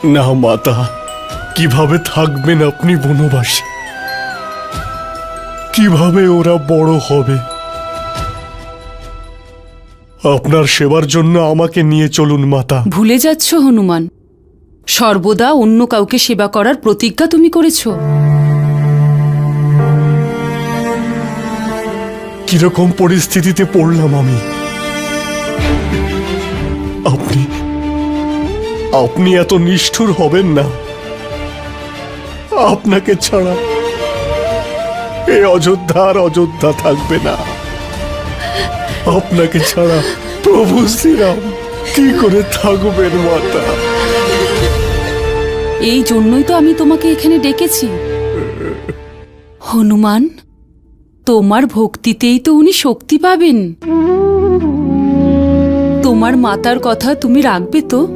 না মাতা, কিভাবে থাকবেন আপনি বনবাসী? কিভাবে ওরা বড় হবে? আপনার সেবার জন্য আমাকে নিয়ে চলুন মাতা। ভুলে যাচ্ছ হনুমান, সর্বদা অন্য কাউকে সেবা করার প্রতিজ্ঞা তুমি করেছ। কিরকম পরিস্থিতিতে পড়লাম আমি? আপনি আপনি এত নিষ্ঠুর হবেন না। আপনাকে ছাড়া এই অযোধ্যা আর অযোধ্যা থাকবে না। আপনাকে ছাড়া প্রভু শ্রীরাম কি করে থাকবেন মাতা? এই জন্যই তো আমি তোমাকে এখানে ডেকেছি। হনুমান, তোমার ভক্তিতেই তো উনি শক্তি পাবেন। তোমার মাতার কথা তুমি রাখবে তো?